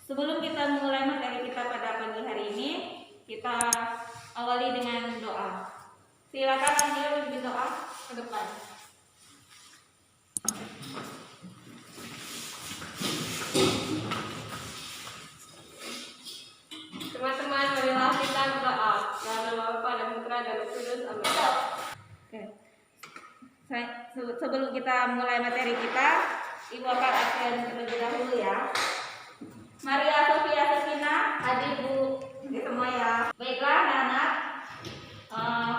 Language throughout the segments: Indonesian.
Sebelum kita mulai materi kita pada pagi hari ini, kita awali dengan doa. Silakan Angel lebih doa ke depan. Teman-teman, marilah kita berdoa. Dalam nama Bapa dan Putra dan Roh Kudus. Amin. Oke. Sebelum kita mulai materi kita, Ibu akan absen terlebih dahulu ya. Maria Sofia Sekina, hadir Bu di semua ya. Baiklah anak-anak,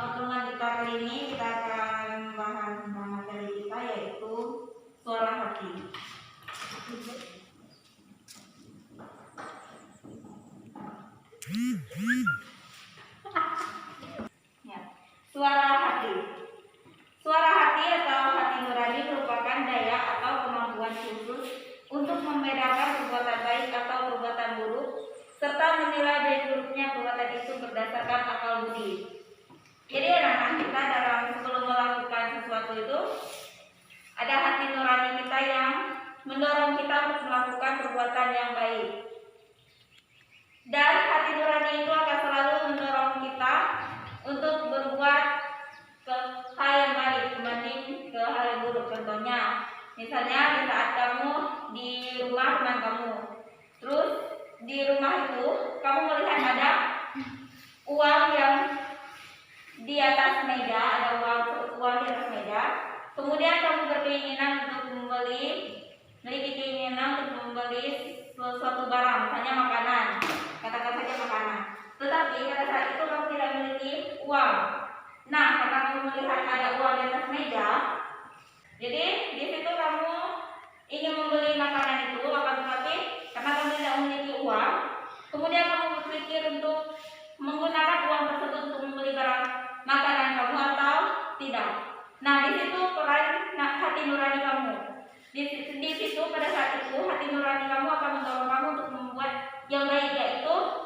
pertemuan kita kali ini kita akan membahas tentang materi kita yaitu suara hati. Ya, suara hati. Suara hati atau hati nurani merupakan daya atau kemampuan khusus untuk membedakan perbuatan baik atau perbuatan buruk, serta menilai baik buruknya perbuatan itu berdasarkan akal budi. Jadi anak-anak kita dalam sebelum melakukan sesuatu itu, ada hati nurani kita yang mendorong kita untuk melakukan perbuatan yang baik. Dan hati nurani itu akan selalu mendorong kita untuk berbuat ke hal yang baik dibanding ke hal yang buruk. Contohnya, misalnya di saat kamu di rumah teman kamu, terus di rumah itu kamu melihat ada uang yang di atas meja, ada uang di atas meja, kemudian kamu berkeinginan untuk memiliki keinginan untuk membeli suatu barang, misalnya makanan, katakan saja makanan. Tetapi pada saat itu kamu tidak memiliki uang. Nah, karena kamu melihat ada uang di atas meja, jadi di situ kamu ingin membeli makanan itu, akan tetapi karena kamu tidak memiliki uang, kemudian kamu berpikir untuk menggunakan uang tersebut untuk membeli barang makanan kamu atau tidak. Nah, di situ peran hati nurani kamu. Di situ pada saat itu hati nurani kamu akan mendorong kamu untuk membuat yang baik, yaitu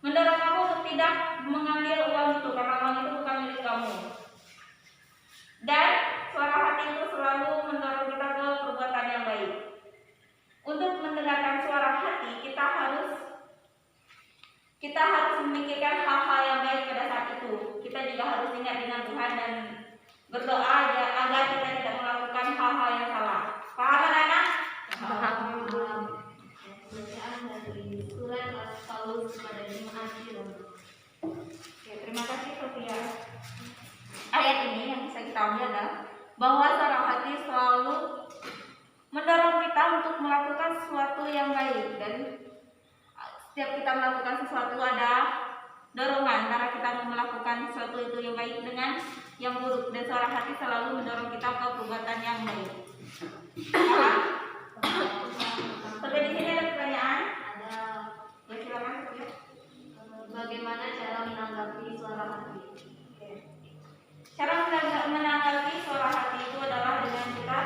mendorong kamu untuk tidak mengambil uang itu karena uang itu bukan milik kamu. Dan suara hati itu selalu mendorong kita ke perbuatan yang baik. Untuk mendengarkan suara hati, kita harus memikirkan hal-hal yang baik pada saat itu. Kita juga harus ingat dengan Tuhan dan berdoa agar kita tidak melakukan hal-hal yang salah. Paham anak-anak? Paham. Bacaan dari surat Paulus pada jemaat di Roma. Oke, terima kasih Sofia. Ayat ini yang bisa kita ambil adalah bahwa suara hati selalu mendorong kita untuk melakukan sesuatu yang baik, dan setiap kita melakukan sesuatu ada dorongan karena kita mau melakukan sesuatu itu yang baik dengan yang buruk, dan suara hati selalu mendorong kita ke perbuatan yang baik. Sampai di sini ada pertanyaan? Ada. Silakan. Bagaimana cara menanggapi suara hati? Cara menanggapi suara hati itu adalah dengan kita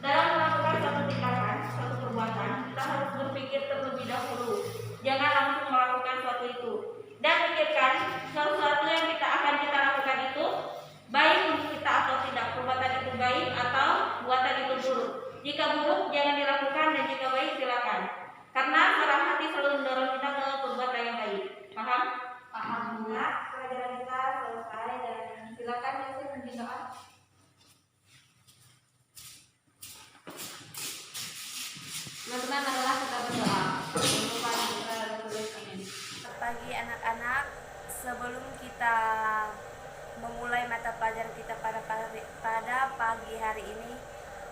dalam melakukan suatu tindakan, suatu perbuatan, kita harus berpikir terlebih dahulu. Jangan langsung melakukan suatu itu. Dan pikirkan sesuatu yang kita lakukan itu baik untuk kita atau tidak. Perbuatan itu baik atau perbuatan itu buruk. Jika buruk jangan dilakukan, dan jika baik silakan. Karena suara hati selalu mendorong kita ke perbuatan yang baik. Paham? Paham. Nah, pelajaran kita selesai, dan silakan Yosef memberi doa. Teman-teman, marilah kita berdoa. Lupa kita tulis ini. Pagi anak-anak, sebelum kita memulai mata pelajaran kita pada pagi hari ini,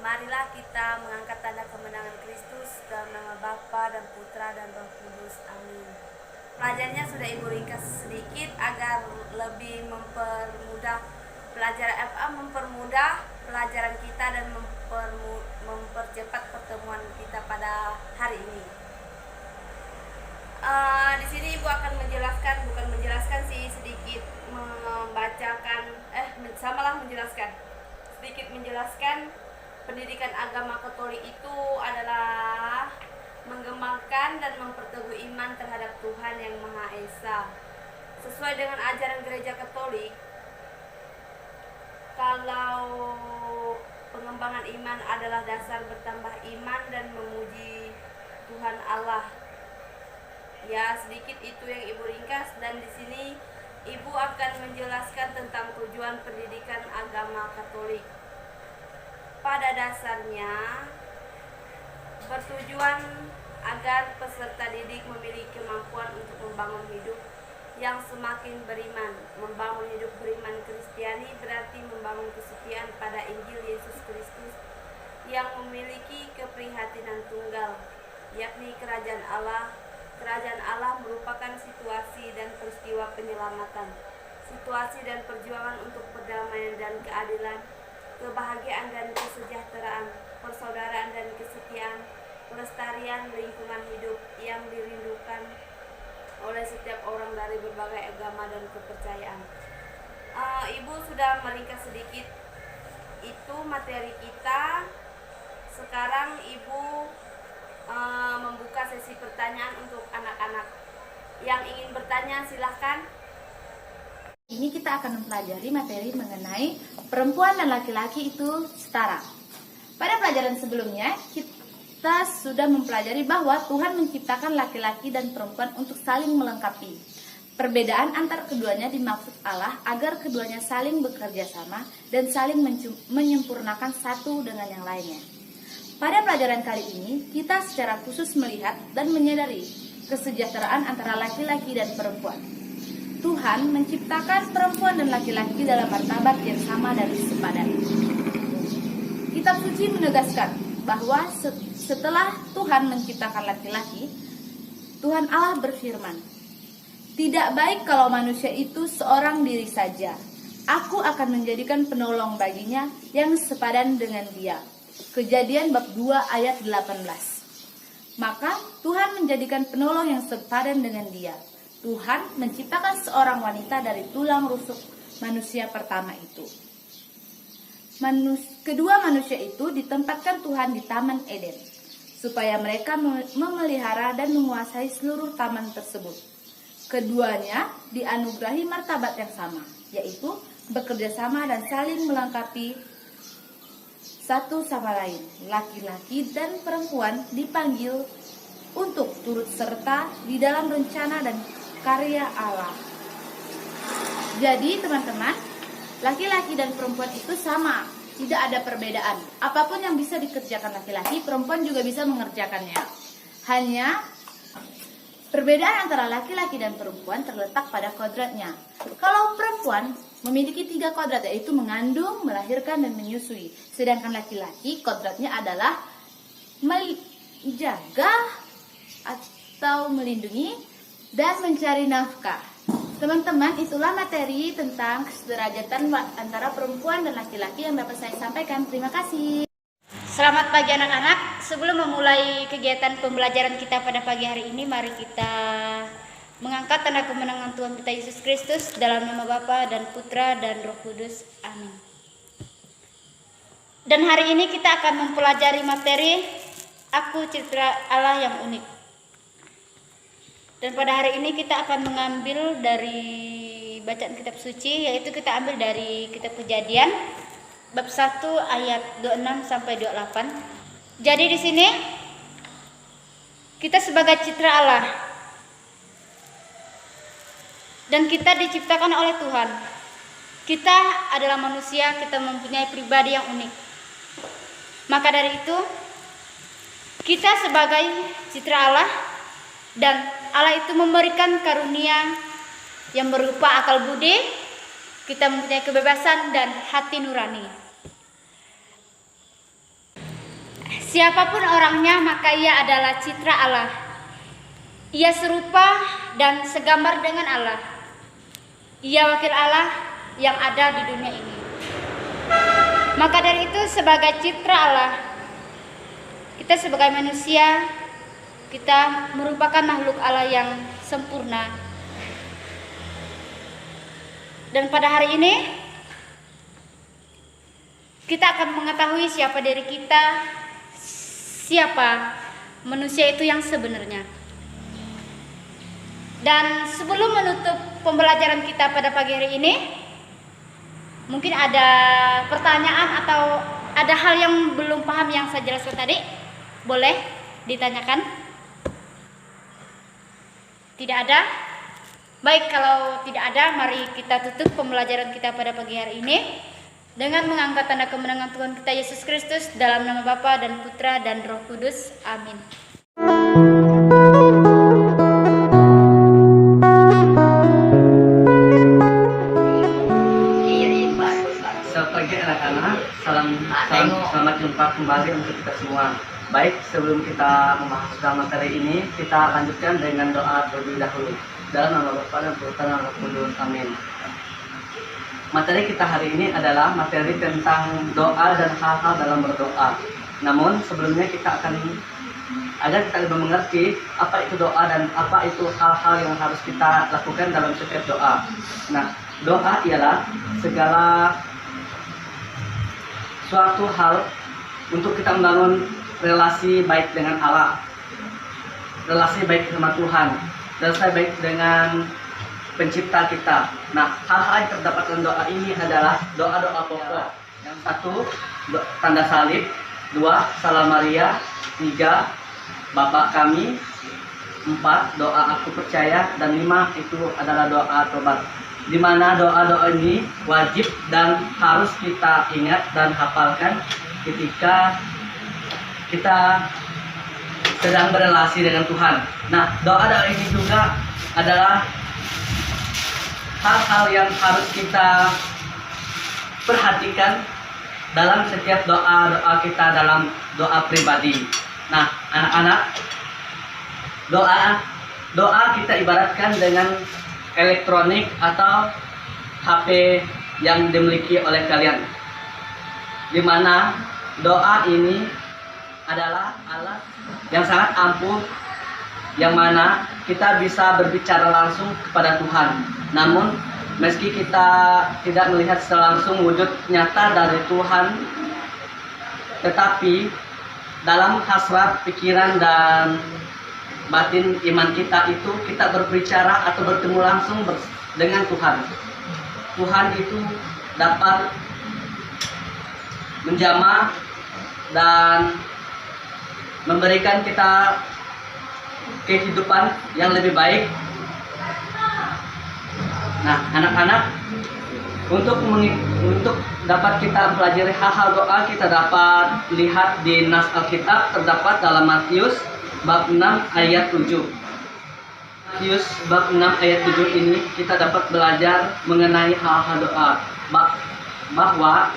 marilah kita mengangkat tanda kemenangan Kristus dalam nama Bapa dan Putra dan Roh Kudus. Amin. Pelajarannya sudah Ibu ringkas sedikit agar lebih mempermudah pelajaran kita dan mempercepat pertemuan kita pada hari ini. Di sini Ibu akan menjelaskan pendidikan agama Katolik itu adalah mengembangkan dan memperteguh iman terhadap Tuhan yang Maha Esa. Sesuai dengan ajaran Gereja Katolik, kalau pengembangan iman adalah dasar bertambah iman dan memuji Tuhan Allah Ya, sedikit itu yang Ibu ringkas, dan di sini Ibu akan menjelaskan tentang tujuan pendidikan agama Katolik. Pada dasarnya bertujuan agar peserta didik memiliki kemampuan untuk membangun hidup yang semakin beriman. Membangun hidup beriman Kristiani berarti membangun kesetiaan pada Injil Yesus Kristus yang memiliki keprihatinan tunggal, yakni kerajaan Allah. Kerajaan Allah merupakan situasi dan peristiwa penyelamatan, situasi dan perjuangan untuk perdamaian dan keadilan, kebahagiaan dan kesejahteraan, persaudaraan dan kesetiaan, pelestarian lingkungan hidup yang dirindukan oleh setiap orang dari berbagai agama dan kepercayaan. Ibu sudah meringkas sedikit itu materi kita. Sekarang Ibu membuka sesi pertanyaan untuk anak-anak. Yang ingin bertanya silahkan. Ini kita akan mempelajari materi mengenai perempuan dan laki-laki itu setara. Pada pelajaran sebelumnya, kita sudah mempelajari bahwa Tuhan menciptakan laki-laki dan perempuan untuk saling melengkapi. Perbedaan antar keduanya dimaksud Allah agar keduanya saling bekerja sama dan saling menyempurnakan satu dengan yang lainnya. Pada pelajaran kali ini, kita secara khusus melihat dan menyadari kesejahteraan antara laki-laki dan perempuan. Tuhan menciptakan perempuan dan laki-laki dalam martabat yang sama dan sepadan. Kitab suci menegaskan bahwa setelah Tuhan menciptakan laki-laki, Tuhan Allah berfirman, "Tidak baik kalau manusia itu seorang diri saja. Aku akan menjadikan penolong baginya yang sepadan dengan dia." Kejadian bab 2 ayat 18. Maka Tuhan menjadikan penolong yang sepadan dengan dia. Tuhan menciptakan seorang wanita dari tulang rusuk manusia pertama itu. Kedua manusia itu ditempatkan Tuhan di Taman Eden, supaya mereka memelihara dan menguasai seluruh taman tersebut. Keduanya dianugerahi martabat yang sama, yaitu bekerja sama dan saling melengkapi satu sama lain. Laki-laki dan perempuan dipanggil untuk turut serta di dalam rencana dan karya Allah. Jadi teman-teman, laki-laki dan perempuan itu sama, tidak ada perbedaan. Apapun yang bisa dikerjakan laki-laki, perempuan juga bisa mengerjakannya. Hanya perbedaan antara laki-laki dan perempuan terletak pada kodratnya. Kalau perempuan memiliki 3 kodrat, yaitu mengandung, melahirkan, dan menyusui. Sedangkan laki-laki kodratnya adalah menjaga atau melindungi dan mencari nafkah. Teman-teman, itulah materi tentang kesederajatan antara perempuan dan laki-laki yang dapat saya sampaikan. Terima kasih. Selamat pagi anak-anak. Sebelum memulai kegiatan pembelajaran kita pada pagi hari ini, mari kita mengangkat tanda kemenangan Tuhan kita Yesus Kristus dalam nama Bapa dan Putra dan Roh Kudus. Amin. Dan hari ini kita akan mempelajari materi Aku Citra Allah yang Unik. Dan pada hari ini kita akan mengambil dari bacaan kitab suci, yaitu kita ambil dari kitab Kejadian bab 1 ayat 26 sampai 28. Jadi di sini kita sebagai citra Allah dan kita diciptakan oleh Tuhan. Kita adalah manusia, kita mempunyai pribadi yang unik. Maka dari itu kita sebagai citra Allah, dan Allah itu memberikan karunia yang berupa akal budi, kita mempunyai kebebasan dan hati nurani. Siapapun orangnya, maka ia adalah citra Allah. Ia serupa dan segambar dengan Allah. Ia wakil Allah yang ada di dunia ini. Maka dari itu sebagai citra Allah, kita sebagai manusia, kita merupakan makhluk Allah yang sempurna. Dan pada hari ini kita akan mengetahui siapa diri kita, siapa manusia itu yang sebenarnya. Dan sebelum menutup pembelajaran kita pada pagi hari ini, mungkin ada pertanyaan atau ada hal yang belum paham yang saya jelaskan tadi, boleh ditanyakan. Tidak ada? Baik, kalau tidak ada, mari kita tutup pembelajaran kita pada pagi hari ini dengan mengangkat tanda kemenangan Tuhan kita Yesus Kristus dalam nama Bapa dan Putra dan Roh Kudus. Amin. Selamat pagi anak-anak, selamat jumpa kembali untuk kita semua. Baik, sebelum kita membahas materi ini, kita lanjutkan dengan doa terlebih dahulu. Dalam nama Bapa dan Putra dan Roh Kudus. Amin. Materi kita hari ini adalah materi tentang doa dan hal-hal dalam berdoa. Namun sebelumnya agar kita lebih mengerti apa itu doa dan apa itu hal-hal yang harus kita lakukan dalam setiap doa. Nah, doa ialah segala suatu hal untuk kita membangun relasi baik dengan Allah, relasi baik sama Tuhan, relasi baik dengan pencipta kita. Nah, hal-hal yang terdapat dalam doa ini adalah doa-doa pokok. Yang satu, tanda salib. Dua, Salam Maria. Tiga, Bapa kami. Empat, doa aku percaya. Dan lima, itu adalah doa tobat. Di mana doa-doa ini wajib dan harus kita ingat dan hafalkan ketika kita sedang berrelasi dengan Tuhan. Nah, doa-doa ini juga adalah hal-hal yang harus kita perhatikan dalam setiap doa-doa kita dalam doa pribadi. Nah, anak-anak, doa kita ibaratkan dengan elektronik atau HP yang dimiliki oleh kalian, di mana doa ini adalah alat yang sangat ampuh, yang mana kita bisa berbicara langsung kepada Tuhan. Namun meski kita tidak melihat secara langsung wujud nyata dari Tuhan, tetapi dalam hasrat, pikiran, dan batin iman kita itu kita berbicara atau bertemu langsung dengan Tuhan. Tuhan itu dapat menjamah dan memberikan kita kehidupan yang lebih baik. Nah, anak-anak, untuk dapat kita pelajari hal-hal doa, kita dapat lihat di nas Alkitab terdapat dalam Matius bab 6 ayat 7. Matius bab 6 ayat 7 ini kita dapat belajar mengenai hal-hal doa, bahwa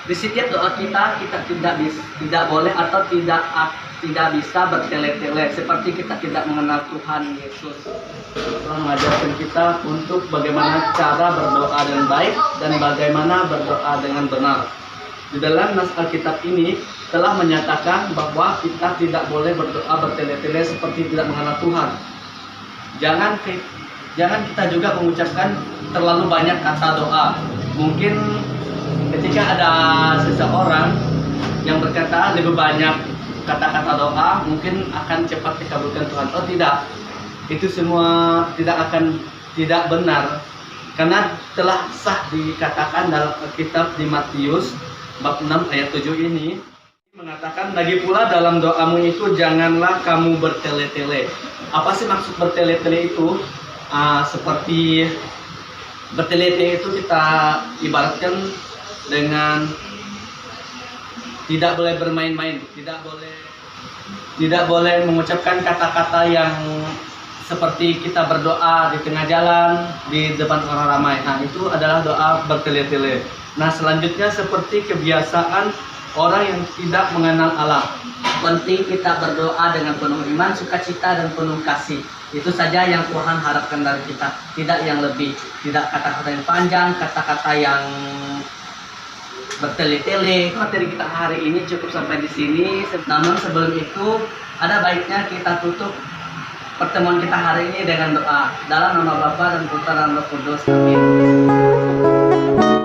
di setiap doa kita tidak boleh atau tidak bisa bertele-tele, seperti kita tidak mengenal Tuhan Yesus. Telah mengajarkan kita untuk bagaimana cara berdoa dengan baik dan bagaimana berdoa dengan benar. Di dalam nas Alkitab ini telah menyatakan bahwa kita tidak boleh berdoa bertele-tele seperti tidak mengenal Tuhan. Jangan kita juga mengucapkan terlalu banyak kata doa. Mungkin ketika ada seseorang yang berkata lebih banyak kata-kata doa, mungkin akan cepat dikabulkan Tuhan. Oh tidak, itu semua tidak benar, karena telah sah dikatakan dalam Alkitab di Matius bab 6 ayat 7 ini mengatakan, lagi pula dalam doamu itu janganlah kamu bertele-tele. Apa sih maksud bertele-tele itu? Seperti bertele-tele itu kita ibaratkan dengan tidak boleh bermain-main, tidak boleh mengucapkan kata-kata yang seperti kita berdoa di tengah jalan, di depan orang ramai. Nah, itu adalah doa bertele-tele. Nah, selanjutnya seperti kebiasaan orang yang tidak mengenal Allah. Penting kita berdoa dengan penuh iman, sukacita, dan penuh kasih. Itu saja yang Tuhan harapkan dari kita, tidak yang lebih. Tidak kata-kata yang panjang, kata-kata yang bertele-tele. Materi kita hari ini cukup sampai di sini. Namun sebelum itu, ada baiknya kita tutup pertemuan kita hari ini dengan doa. Dalam nama Bapa dan Putra dan Roh Kudus. Amin.